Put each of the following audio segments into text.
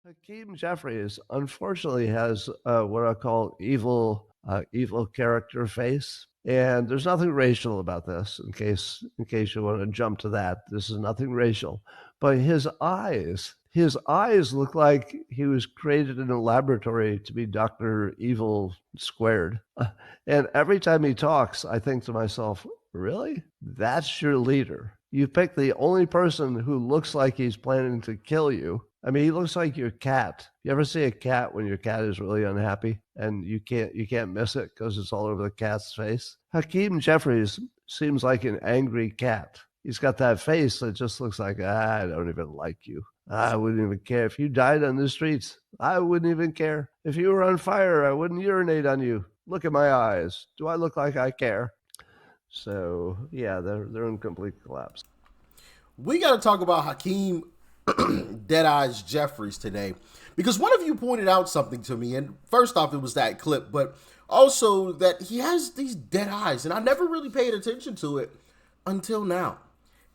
Hakeem Jeffries unfortunately has what I call evil character face, and there's nothing racial about this. In case you want to jump to that, this is nothing racial. But his eyes look like he was created in a laboratory to be Doctor Evil squared. And every time he talks, I think to myself, really? That's your leader. You picked the only person who looks like he's planning to kill you. I mean, he looks like your cat. You ever see a cat when your cat is really unhappy and you can't miss it because it's all over the cat's face? Hakeem Jeffries seems like an angry cat. He's got that face that just looks like, I don't even like you. I wouldn't even care if you died on the streets. I wouldn't even care. If you were on fire, I wouldn't urinate on you. Look at my eyes. Do I look like I care? So, yeah, they're in complete collapse. We got to talk about Hakeem Deadeyes Jeffries today, because one of you pointed out something to me, and first off, it was that clip, but also that he has these dead eyes, and I never really paid attention to it until now.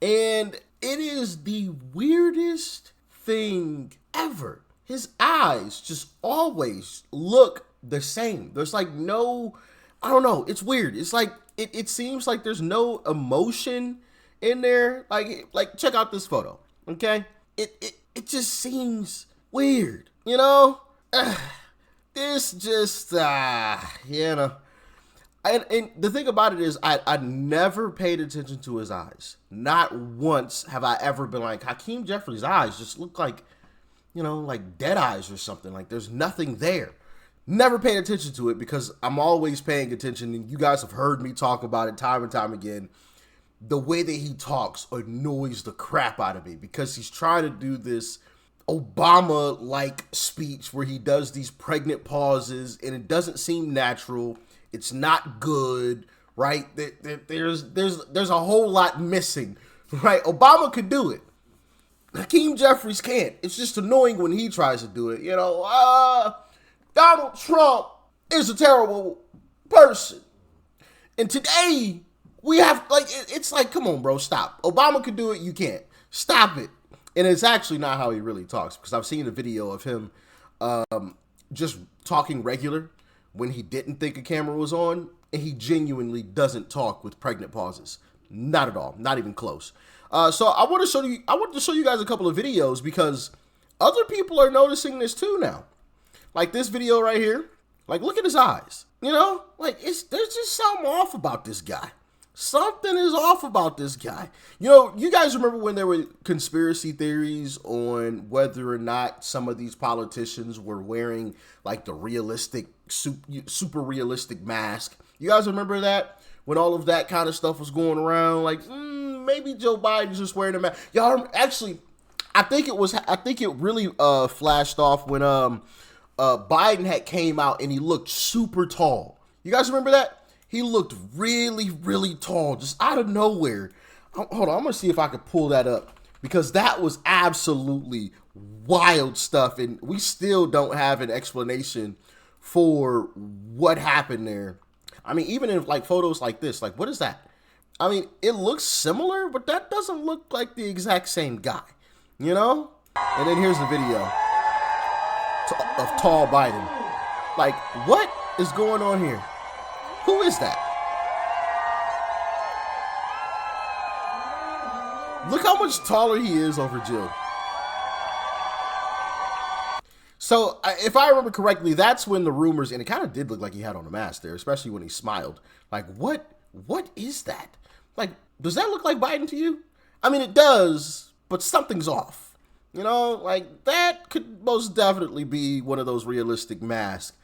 And it is the weirdest thing ever. His eyes just always look the same. There's like no, I don't know, it's weird. It's like, it seems like there's no emotion in there. Like check out this photo, okay? It just seems weird, you know? This just, you know. And the thing about it is, I never paid attention to his eyes. Not once have I ever been like, Hakeem Jeffries' eyes just look like, you know, like dead eyes or something. Like there's nothing there. Never paid attention to it because I'm always paying attention. And you guys have heard me talk about it time and time again. The way that he talks annoys the crap out of me because he's trying to do this Obama-like speech where he does these pregnant pauses and it doesn't seem natural. It's not good, right? There's a whole lot missing, right? Obama could do it. Hakeem Jeffries can't. It's just annoying when he tries to do it. You know, Donald Trump is a terrible person. And today, we have, like, it's like, come on, bro, stop. Obama could do it, you can't. Stop it. And it's actually not how he really talks, because I've seen a video of him just talking regular when he didn't think a camera was on, and he genuinely doesn't talk with pregnant pauses. Not at all. Not even close. So I want to show you guys a couple of videos because other people are noticing this too now. Like this video right here. Like, look at his eyes. You know, like there's just something off about this guy. Something is off about this guy. You know, you guys remember when there were conspiracy theories on whether or not some of these politicians were wearing like the realistic, super realistic mask? You guys remember that? When all of that kind of stuff was going around, like, maybe Joe Biden's just wearing a mask. Y'all, actually, I think it really flashed off when Biden had came out and he looked super tall. You guys remember that? He looked really, really tall, just out of nowhere. Hold on, I'm going to see if I can pull that up, because that was absolutely wild stuff, and we still don't have an explanation for what happened there. I mean, even in like photos like this, like, what is that? I mean, it looks similar, but that doesn't look like the exact same guy, you know? And then here's the video of tall Biden. Like, what is going on here? Who is that? Look how much taller he is over Jill. So, if I remember correctly, that's when the rumors, and it kind of did look like he had on a mask there, especially when he smiled. Like, what is that? Like, does that look like Biden to you? I mean, it does, but something's off. You know, like, that could most definitely be one of those realistic masks.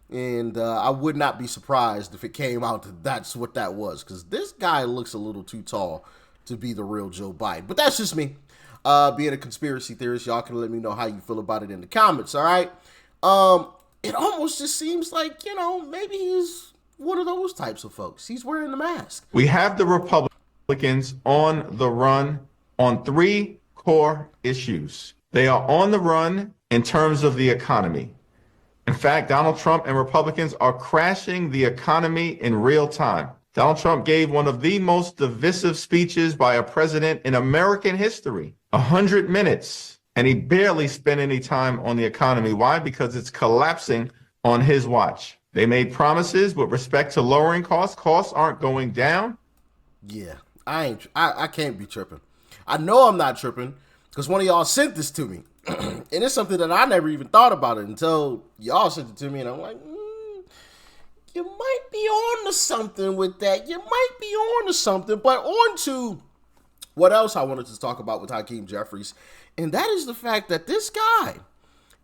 And I would not be surprised if it came out that that's what that was, because this guy looks a little too tall to be the real Joe Biden. But that's just me. Being a conspiracy theorist, y'all can let me know how you feel about it in the comments, all right? It almost just seems like, you know, maybe he's one of those types of folks. He's wearing the mask. We have the Republicans on the run on three core issues. They are on the run in terms of the economy. In fact, Donald Trump and Republicans are crashing the economy in real time. Donald Trump gave one of the most divisive speeches by a president in American history. 100 minutes. and he barely spent any time on the economy. Why? Because it's collapsing on his watch. They made promises with respect to lowering costs. Costs aren't going down. Yeah, I can't be tripping. I know I'm not tripping because one of y'all sent this to me. And it's something that I never even thought about it until y'all sent it to me. And I'm like, you might be on to something with that. You might be on to something. But on to what else I wanted to talk about with Hakeem Jeffries. And that is the fact that this guy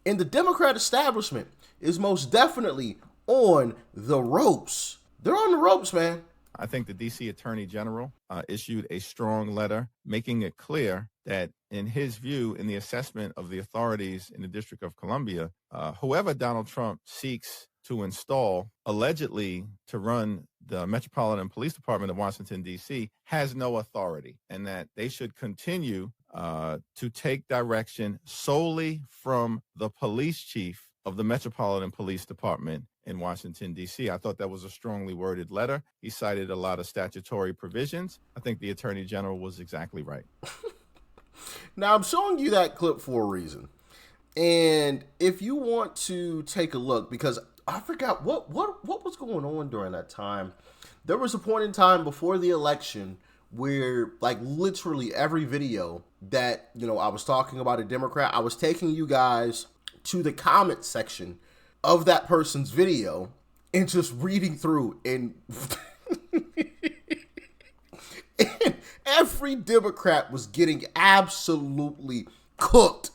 in the Democrat establishment is most definitely on the ropes. They're on the ropes, man. I think the D.C. Attorney General issued a strong letter making it clear that, in his view, in the assessment of the authorities in the District of Columbia, whoever Donald Trump seeks to install allegedly to run the Metropolitan Police Department of Washington, D.C., has no authority, and that they should continue to take direction solely from the police chief of the Metropolitan Police Department in Washington, D.C. I thought that was a strongly worded letter. He cited a lot of statutory provisions. I think the Attorney General was exactly right. Now, I'm showing you that clip for a reason. And if you want to take a look, because I forgot what was going on during that time. There was a point in time before the election where, like, literally every video that, I was talking about a Democrat, I was taking you guys to the comment section of that person's video and just reading through and and every Democrat was getting absolutely cooked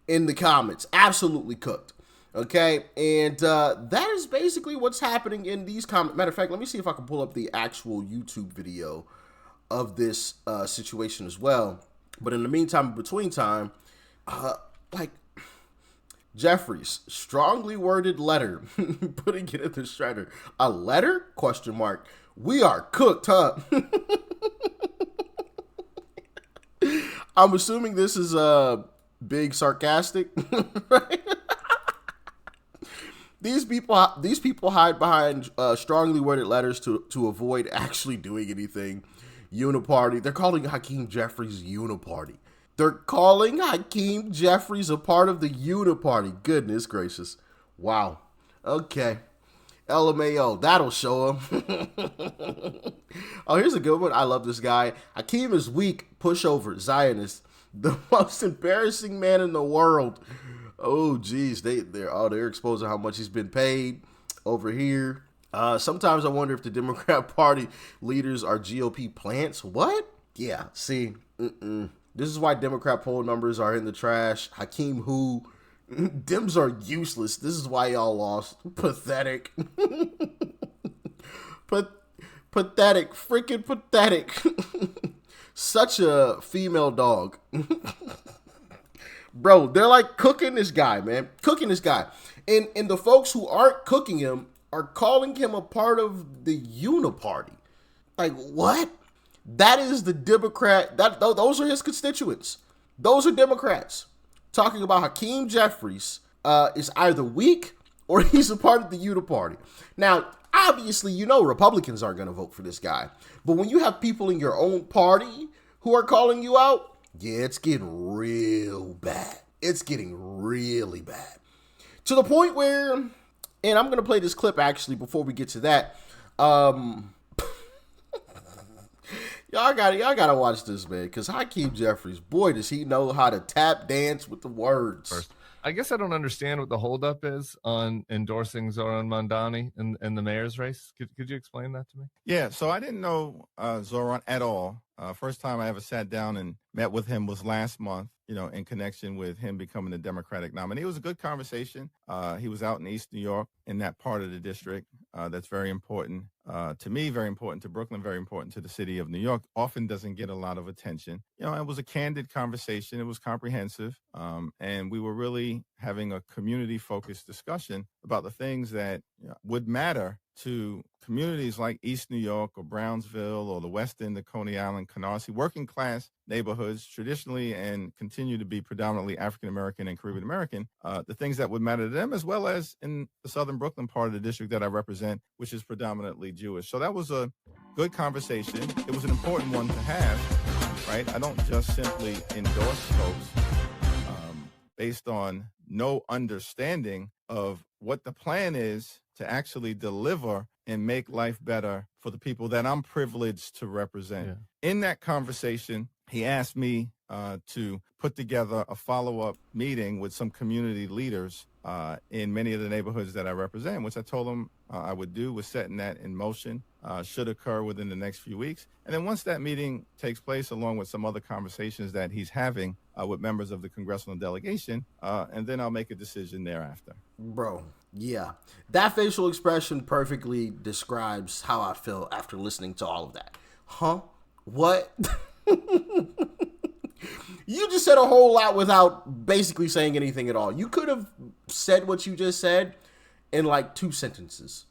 in the comments. Absolutely cooked. Okay? And that is basically what's happening in these comments. Matter of fact, let me see if I can pull up the actual YouTube video of this situation as well. But in the meantime, in between time, Jeffries, strongly worded letter, putting it in the shredder. A letter? Question mark. We are cooked, huh? I'm assuming this is big sarcastic, right? These people hide behind strongly worded letters to avoid actually doing anything. Uniparty. They're calling Hakeem Jeffries Uniparty. They're calling Hakeem Jeffries a part of the Uniparty. Goodness gracious. Wow. Okay. LMAO. That'll show him. Oh, here's a good one. I love this guy. Hakeem is weak. Pushover. Zionist. The most embarrassing man in the world. Oh, geez. They're exposing how much he's been paid over here. Sometimes I wonder if the Democrat Party leaders are GOP plants. What? Yeah. See. This is why Democrat poll numbers are in the trash. Hakeem who? Dems are useless. This is why y'all lost. Pathetic. Pathetic. Freaking pathetic. Such a female dog. Bro, they're like cooking this guy, man. Cooking this guy. And the folks who aren't cooking him are calling him a part of the Uniparty. Like, what? That is the Democrat. Those are his constituents. Those are Democrats. Talking about Hakeem Jeffries is either weak or he's a part of the Uniparty. Now, obviously, Republicans aren't going to vote for this guy. But when you have people in your own party who are calling you out, yeah, it's getting real bad. It's getting really bad. To the point where, and I'm going to play this clip actually before we get to that. Y'all gotta watch this, man, because Hakeem Jeffries, boy, does he know how to tap dance with the words. First, I guess I don't understand what the holdup is on endorsing Zoran Mandani in the mayor's race. Could you explain that to me? Yeah, so I didn't know Zoran at all. First time I ever sat down and met with him was last month, in connection with him becoming the Democratic nominee. It was a good conversation. He was out in East New York in that part of the district. That's very important to me, very important to Brooklyn, very important to the city of New York. Often doesn't get a lot of attention. It was a candid conversation. It was comprehensive. And we were really having a community-focused discussion about the things that would matter to communities like East New York or Brownsville or the West End of Coney Island, Canarsie, working class neighborhoods traditionally and continue to be predominantly African-American and Caribbean-American, the things that would matter to them, as well as in the southern Brooklyn part of the district that I represent, which is predominantly Jewish. So that was a good conversation. It was an important one to have, right? I don't just simply endorse folks. based on no understanding of what the plan is to actually deliver and make life better for the people that I'm privileged to represent. Yeah. In that conversation, he asked me to put together a follow-up meeting with some community leaders in many of the neighborhoods that I represent, which I told him I would do. We're setting that in motion, should occur within the next few weeks. And then once that meeting takes place, along with some other conversations that he's having with members of the congressional delegation, and then I'll make a decision thereafter. Bro, yeah. That facial expression perfectly describes how I feel after listening to all of that. Huh? What? You just said a whole lot without basically saying anything at all. You could have said what you just said in like 2 sentences.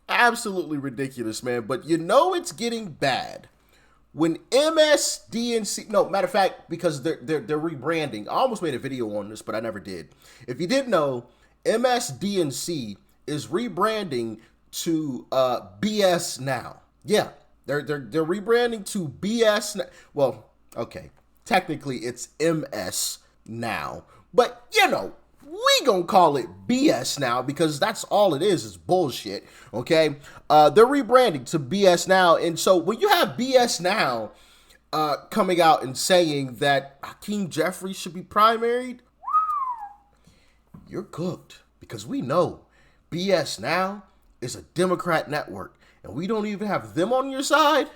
Absolutely ridiculous, man. But you know it's getting bad when MSDNC. No, matter of fact, because they're rebranding. I almost made a video on this, but I never did. If you didn't know, MSDNC is rebranding to BS Now. Yeah. They're rebranding to BS. Well, okay. Technically, it's MS Now. But, you know, we gonna call it BS Now because that's all it is bullshit, okay? They're rebranding to BS Now. And so when you have BS Now coming out and saying that Hakeem Jeffries should be primaried, you're cooked. Because we know BS Now is a Democrat network. And we don't even have them on your side.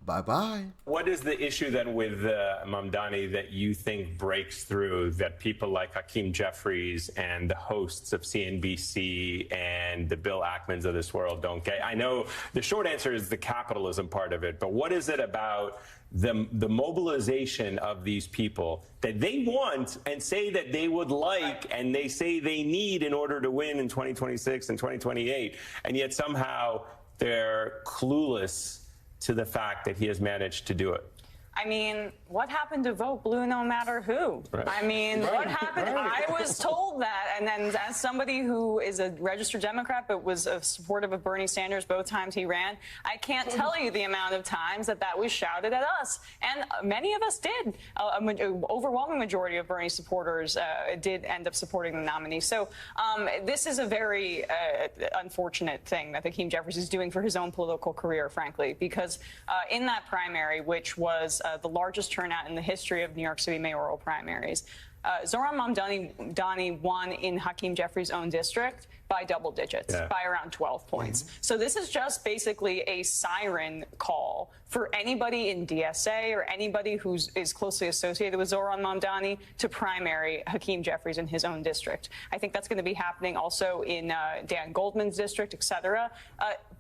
Bye-bye. What is the issue then with Mamdani that you think breaks through that people like Hakeem Jeffries and the hosts of CNBC and the Bill Ackmans of this world don't get? I know the short answer is the capitalism part of it, but what is it about the mobilization of these people that they want and say that they would like and they say they need in order to win in 2026 and 2028, and yet somehow they're clueless to the fact that he has managed to do it? I mean, what happened to vote blue no matter who? Right. I mean, what happened? I was told that, and then as somebody who is a registered Democrat but was supportive of Bernie Sanders both times he ran, I can't tell you the amount of times that was shouted at us, and many of us did. An overwhelming majority of Bernie supporters did end up supporting the nominee. So this is a very unfortunate thing that Hakeem Jeffries is doing for his own political career, frankly, because in that primary, which was the largest turnout in the history of New York City mayoral primaries, Zohran Mamdani won in Hakeem Jeffries' own district by double digits, by around 12 points. Mm-hmm. So this is just basically a siren call for anybody in DSA or anybody who is closely associated with Zohran Mamdani to primary Hakeem Jeffries in his own district. I think that's going to be happening also in Dan Goldman's district, et cetera.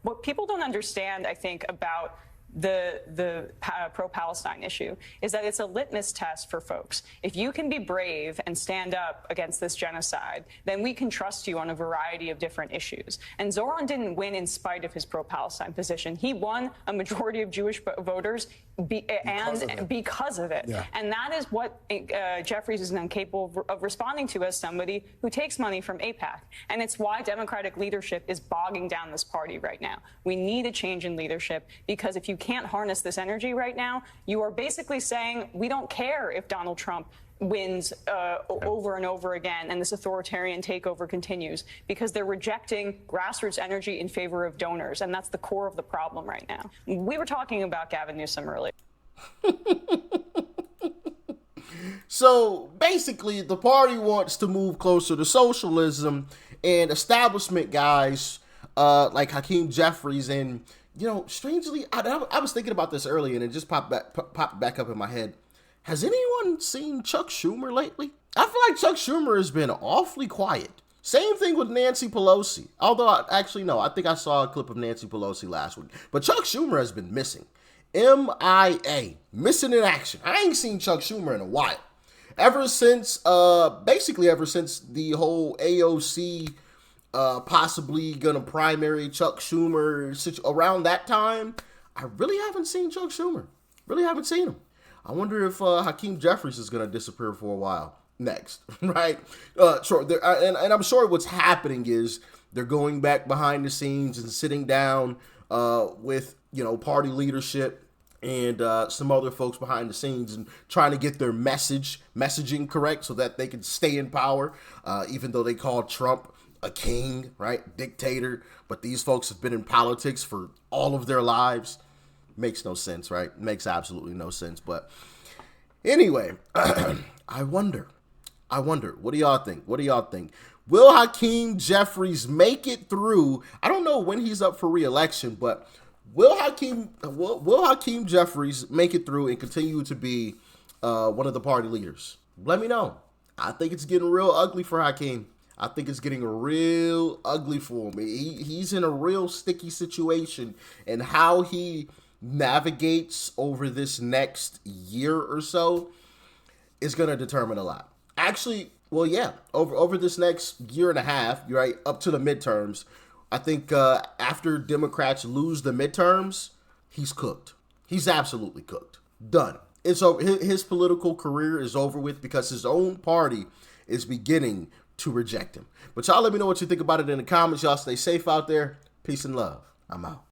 What people don't understand, I think, about the pro-Palestine issue is that it's a litmus test for folks. If you can be brave and stand up against this genocide, then we can trust you on a variety of different issues. And Zohran didn't win in spite of his pro-Palestine position. He won a majority of Jewish voters because of it. Yeah. And that is what Jeffries is incapable of responding to as somebody who takes money from AIPAC. And it's why Democratic leadership is bogging down this party right now. We need a change in leadership, because if you can't harness this energy right now, you are basically saying we don't care if Donald Trump wins over and over again and this authoritarian takeover continues, because they're rejecting grassroots energy in favor of donors, and that's the core of the problem right now. We were talking about Gavin Newsom earlier. So basically the party wants to move closer to socialism, and establishment guys like Hakeem Jeffries, and you know, strangely, I was thinking about this earlier and it just popped back up in my head. Has anyone seen Chuck Schumer lately? I feel like Chuck Schumer has been awfully quiet. Same thing with Nancy Pelosi. Although, I think I saw a clip of Nancy Pelosi last week. But Chuck Schumer has been missing. MIA. Missing in action. I ain't seen Chuck Schumer in a while. Ever since the whole AOC possibly gonna primary Chuck Schumer around that time, I really haven't seen Chuck Schumer. Really haven't seen him. I wonder if Hakeem Jeffries is gonna disappear for a while next, right? Sure. And I'm sure what's happening is they're going back behind the scenes and sitting down with party leadership and some other folks behind the scenes and trying to get their messaging correct so that they can stay in power, even though they call Trump a king, right? Dictator. But these folks have been in politics for all of their lives. Makes no sense, right? Makes absolutely no sense. But anyway, I wonder, what do y'all think? Will Hakeem Jeffries make it through? I don't know when he's up for re-election, but will Hakeem Jeffries make it through and continue to be one of the party leaders? Let me know. I think it's getting real ugly for Hakeem. I think it's getting real ugly for him. He's in a real sticky situation, and how he navigates over this next year or so is going to determine a lot. Actually, well, yeah, over this next year and a half, right, up to the midterms, I think after Democrats lose the midterms, he's cooked. He's absolutely cooked. Done. It's over. His political career is over with because his own party is beginning to reject him. But y'all let me know what you think about it in the comments. Y'all stay safe out there. Peace and love. I'm out.